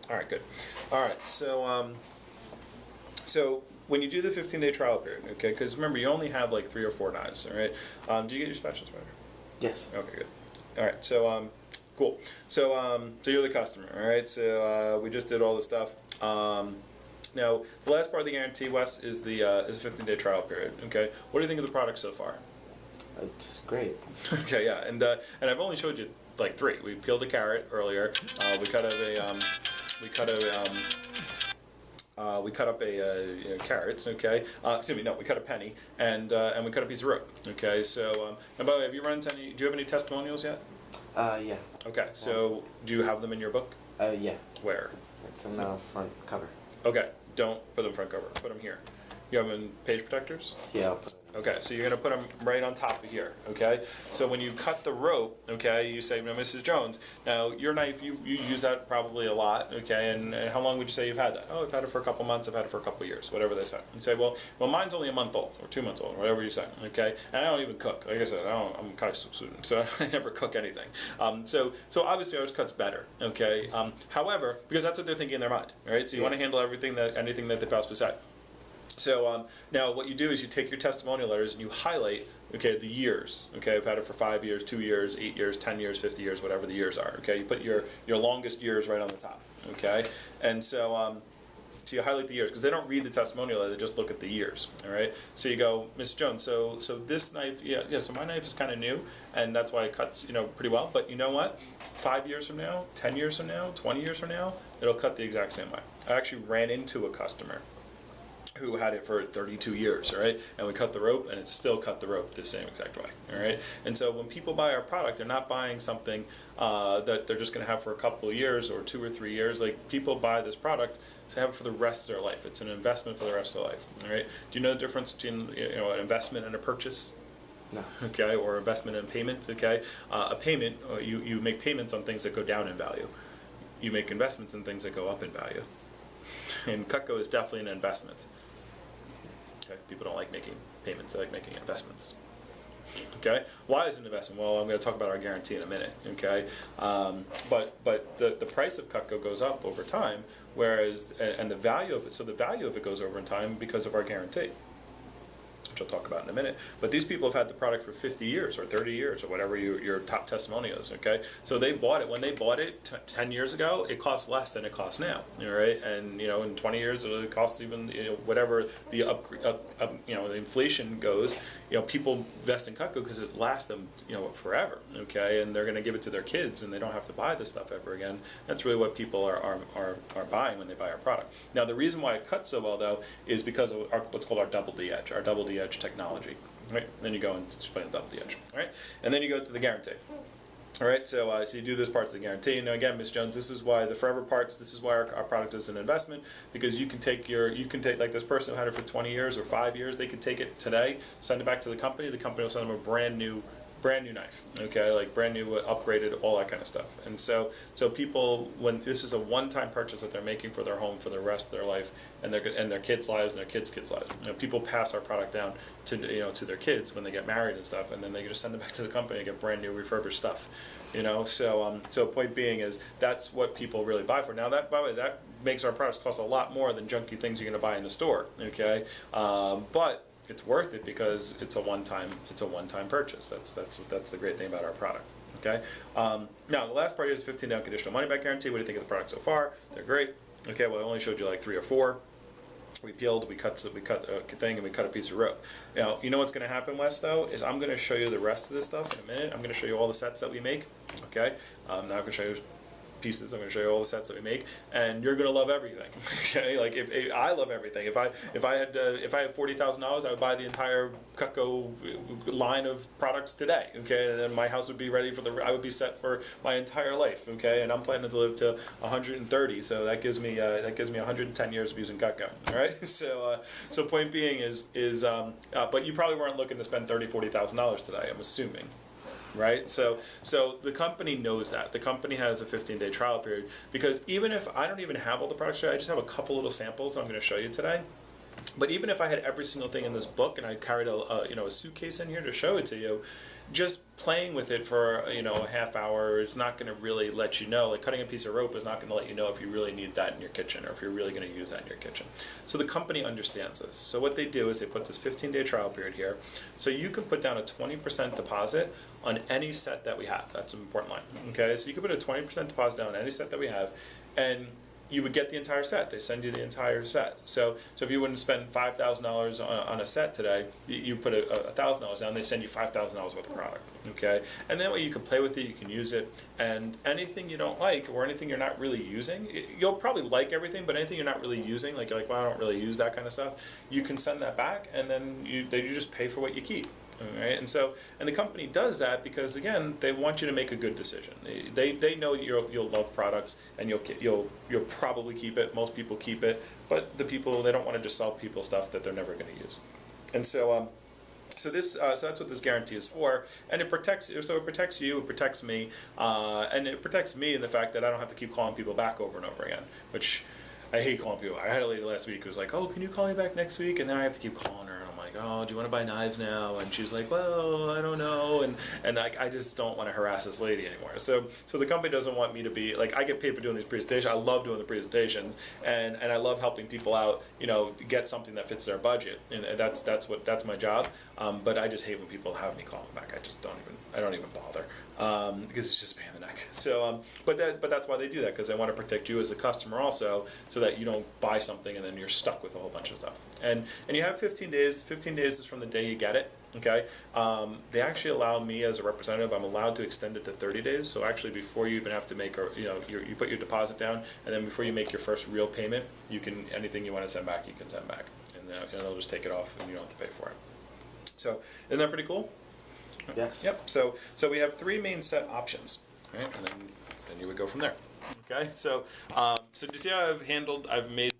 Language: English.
All right, good. All right, so when you do the 15-day trial period, okay, because remember you only have like 3 or 4 knives, all right? Do you get your specials, right? Yes. Okay, good. All right, so cool. So you're the customer, all right? So we just did all the stuff. Now the last part of the guarantee, Wes, is the 15-day trial period. Okay, what do you think of the product so far? It's great. Okay, yeah, and I've only showed you like 3. We peeled a carrot earlier. We cut up carrots. Okay, excuse me, no, we cut a penny, and we cut a piece of rope. Okay, so and by the way, have you run into any? Do you have any testimonials yet? Yeah. Okay, so do you have them in your book? Yeah. Where? It's in the front cover. Okay, don't put them front cover. Put them here. You have them in page protectors? Yeah, I'll put it in. Okay, so you're going to put them right on top of here, okay? So when you cut the rope, okay, you say, now, Mrs. Jones, now your knife, you use that probably a lot, okay? And how long would you say you've had that? Oh, I've had it for a couple months, I've had it for a couple years, whatever they say. You say, well, mine's only a month old or 2 months old, whatever you say, okay? And I don't even cook. Like I said, I'm a college student, so I never cook anything. So obviously ours cuts better, okay? However, because that's what they're thinking in their mind, right? So you want to handle anything that they possibly say. So now what you do is you take your testimonial letters and you highlight, okay, the years. Okay, I've had it for 5 years, 2 years, 8 years, 10 years, 50 years, whatever the years are. Okay, you put your longest years right on the top. Okay, and so you highlight the years because they don't read the testimonial letter; they just look at the years. All right. So you go, Miss Jones. So this knife, yeah. So my knife is kind of new, and that's why it cuts, pretty well. But you know what? 5 years from now, 10 years from now, 20 years from now, it'll cut the exact same way. I actually ran into a customer who had it for 32 years, all right? And we cut the rope, and it still cut the rope the same exact way, all right? And so when people buy our product, they're not buying something that they're just going to have for a couple of years or 2 or 3 years. Like, people buy this product to have it for the rest of their life. It's an investment for the rest of their life, all right? Do you know the difference between an investment and a purchase? No. Okay, or investment and payment, okay? A payment, you make payments on things that go down in value. You make investments in things that go up in value. And Cutco is definitely an investment. Okay, people don't like making payments; they like making investments. Okay, why is it an investment? Well, I'm going to talk about our guarantee in a minute. Okay, but the price of Cutco goes up over time, whereas and the value of it. So the value of it goes over in time because of our guarantee, which I'll talk about in a minute. But these people have had the product for 50 years or 30 years or whatever your top testimonial is, okay? So they bought it, when they bought it 10 years ago, it cost less than it costs now, all right? And, in 20 years, it costs even, whatever the the inflation goes, people invest in Cutco because it lasts them, forever, okay? And they're going to give it to their kids and they don't have to buy this stuff ever again. That's really what people are buying when they buy our product. Now, the reason why it cuts so well, though, is because of what's called our double D edge, technology. Right? Then you go and explain the double D edge. All right? And then you go to the guarantee. All right, so you do those parts of the guarantee. Now again, Ms. Jones, this is why the forever parts. This is why our product is an investment, because you can take like this person who had it for 20 years or 5 years. They could take it today, send it back to the company. The company will send them a brand new knife, okay, like brand new, upgraded, all that kind of stuff. And so people, when this is a one-time purchase that they're making for their home for the rest of their life and their kids' lives and their kids' lives. People pass our product down to to their kids when they get married and stuff, and then they just send it back to the company and get brand new refurbished stuff. So point being is that's what people really buy for. Now that, by the way, that makes our products cost a lot more than junky things you're going to buy in the store, okay, but it's worth it because it's a one-time purchase. That's the great thing about our product. Okay. Now the last part is 15-day unconditional money-back guarantee. What do you think of the product so far? They're great. Okay. Well, I only showed you like 3 or 4. We peeled, we cut a thing, and we cut a piece of rope. Now, you know what's going to happen, Wes, though, is I'm going to show you the rest of this stuff in a minute. I'm going to show you all the sets that we make. Okay. Now I'm going to show you pieces. I'm going to show you all the sets that we make, and you're going to love everything. Okay, like if I love everything. If I had $40,000, I would buy the entire Cutco line of products today. Okay, and then my house would be ready I would be set for my entire life. Okay, and I'm planning to live to 130, so that gives me 110 years of using Cutco. All right, so point being is but you probably weren't looking to spend $40,000 today, I'm assuming. Right, so the company knows that. The company has a 15-day trial period, because even if I don't even have all the products today, I just have a couple little samples that I'm going to show you today. But even if I had every single thing in this book and I carried a suitcase in here to show it to you, just playing with it for a half hour is not going to really let you know. Like cutting a piece of rope is not going to let you know if you really need that in your kitchen or if you're really going to use that in your kitchen. So the company understands this. So what they do is they put this 15-day trial period here. So you can put down a 20% deposit on any set that we have. That's an important line. Okay, so you can put a 20% deposit down on any set that we have, and you would get the entire set. They send you the entire set. So if you wouldn't spend $5,000 on a set today, you put $1,000 down. They send you $5,000 worth of product. Okay, and that way you can play with it. You can use it, and anything you don't like or anything you're not really using, you'll probably like everything, but anything you're not really using, like you're like, well, I don't really use that kind of stuff, you can send that back, and then you just pay for what you keep. All right, and the company does that because again, they want you to make a good decision. They know that you'll love products and you'll probably keep it. Most people keep it, but the people, they don't want to just sell people stuff that they're never going to use. And so that's what this guarantee is for, and it protects. So it protects you, it protects me, and it protects me in the fact that I don't have to keep calling people back over and over again, which I hate calling people. I had a lady last week who was like, "Oh, can you call me back next week?" And then I have to keep calling her. Oh, do you want to buy knives now? And she's like, well, I don't know, and I just don't want to harass this lady anymore. So the company doesn't want me to be like, I get paid for doing these presentations. I love doing the presentations, and I love helping people out, get something that fits their budget, and that's my job. But I just hate when people have me call them back. I don't even bother because it's just a pain in the neck. So but that's why they do that, because they want to protect you as a customer also, so that you don't buy something and then you're stuck with a whole bunch of stuff. And you have 15 days. 15 days is from the day you get it. Okay. They actually allow me as a representative, I'm allowed to extend it to 30 days. So actually, before you even have to make, you put your deposit down, and then before you make your first real payment, anything you want to send back, you can send back, and they'll just take it off, and you don't have to pay for it. So isn't that pretty cool? Yes. Yep. So we have 3 main set options, right? And then you would go from there. Okay. So do you see how I've made